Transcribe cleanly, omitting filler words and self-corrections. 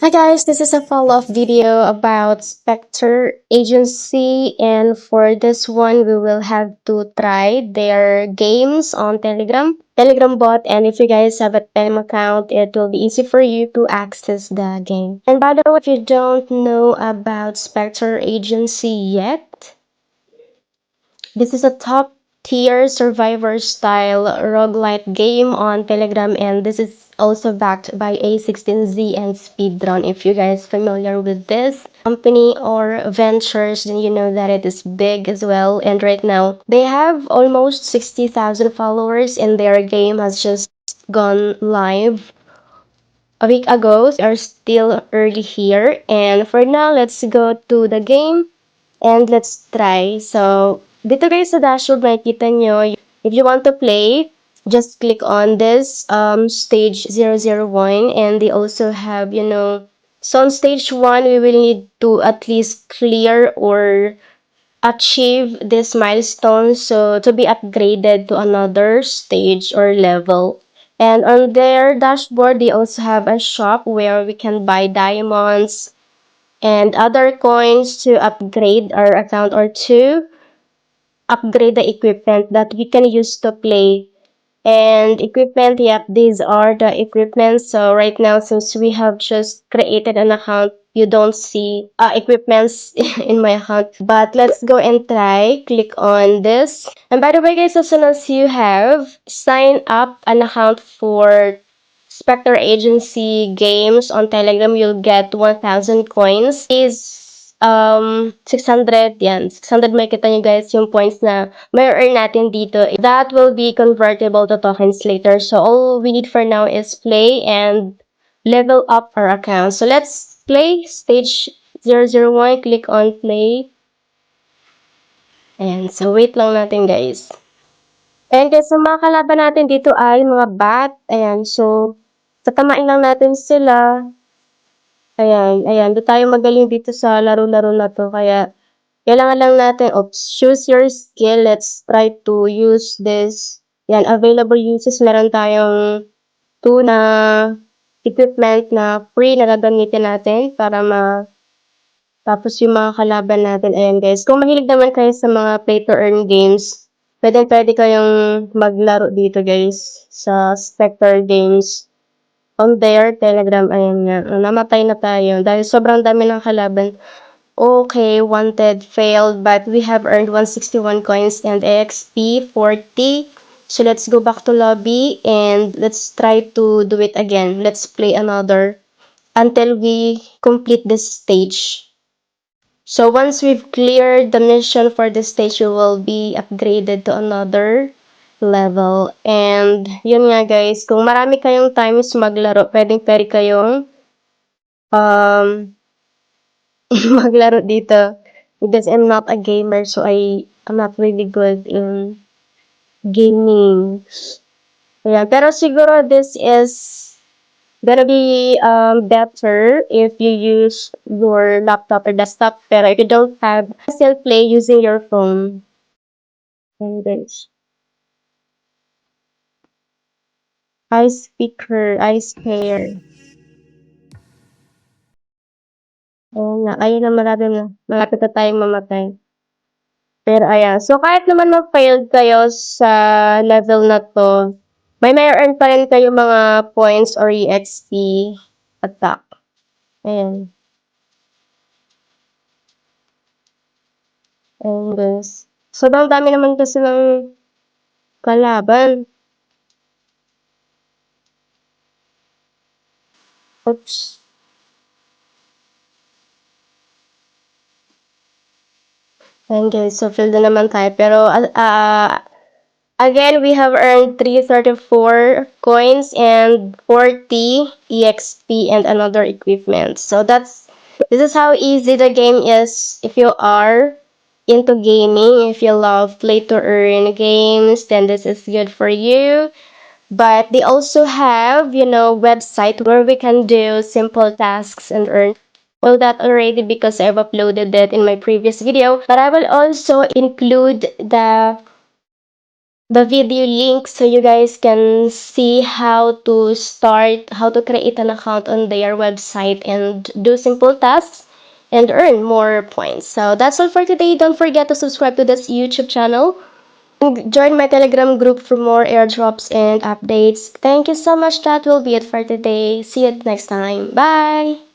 Hi guys, this is a follow-up video about Spectre Agency, and for this one we will have to try their games on Telegram bot, and if you guys have a Telegram account it will be easy for you to access the game. And by the way, if you don't know about Spectre Agency yet, this is a top tier survivor style roguelite game on Telegram, and this is also backed by A16Z and Speedrun. If you guys familiar with this company or ventures, then you know that it is big as well. And right now they have almost 60,000 followers, and their game has just gone live a week ago. So we are still early here, and for now let's go to the game and let's try. So, dito guys sa dashboard makikita nyo, if you want to play, just click on this stage 001, and they also have, so on stage 1, we will need to at least clear or achieve this milestone so to be upgraded to another stage or level. And on their dashboard, they also have a shop where we can buy diamonds and other coins to upgrade our account or to upgrade the equipment that we can use to play. And equipment, yep, these are the equipment. So right now, since we have just created an account, you don't see equipments in my account. But let's go and try. Click on this. And by the way, guys, as soon as you have sign up an account for Spectre Agency games on Telegram, you'll get 1,000 coins. Is 600 yan. 600 makita nyo guys yung points na may earn natin dito. That will be convertible to tokens later. So all we need for now is play and level up our account. So let's play stage 001. Click on play. And so wait lang natin guys. Ayan guys, so mga kalaban natin dito ay mga bot. Ayan, so tatamain lang natin sila. Ayan, ayan. Doon tayo magaling dito sa laro-laro na to. Kaya, kailangan lang natin, choose your skill. Let's try to use this. Yan, available uses. Meron tayong 2 na equipment na free na gagamitin natin para tapos yung mga kalaban natin. Ayan guys. Kung mahilig naman kayo sa mga play to earn games, pwede kayong maglaro dito guys sa Spectre Games on their Telegram. Ayan nga, namatay na tayo dahil sobrang dami ng kalaban. Okay, wanted, failed, but we have earned 161 coins and XP 40. So let's go back to lobby and let's try to do it again. Let's play another until we complete this stage. So once we've cleared the mission for this stage, you will be upgraded to another level. And yun nga guys, kung marami kayong times maglaro, pwede kayong um, maglaro dito. Because I'm not a gamer, so I'm not really good in gaming. Ayan. Pero siguro this is gonna be better if you use your laptop or desktop. Pero if you don't have, still play using your phone. And guys. Ice speaker, ice hair. Ayun nga, ayun na malapit na tayong mamatay. Pero ayan, so kahit naman ma-failed kayo sa level na to, may earn pa rin kayo mga points or EXP attack. Ayan. Ayan guys. Sobrang dami naman kasi ng kalaban. Oops. Ayan guys, so failed na naman tayo. Pero again, we have earned 334 coins and 40 EXP and another equipment. So this is how easy the game is if you are into gaming. If you love play to earn games, then this is good for you. But they also have, website where we can do simple tasks and earn all that already because I've uploaded that in my previous video. But I will also include the the video link so you guys can see how to create an account on their website and do simple tasks and earn more points. So that's all for today. Don't forget to subscribe to this YouTube channel. Join my Telegram group for more airdrops and updates. Thank you so much. That will be it for today. See you next time. Bye.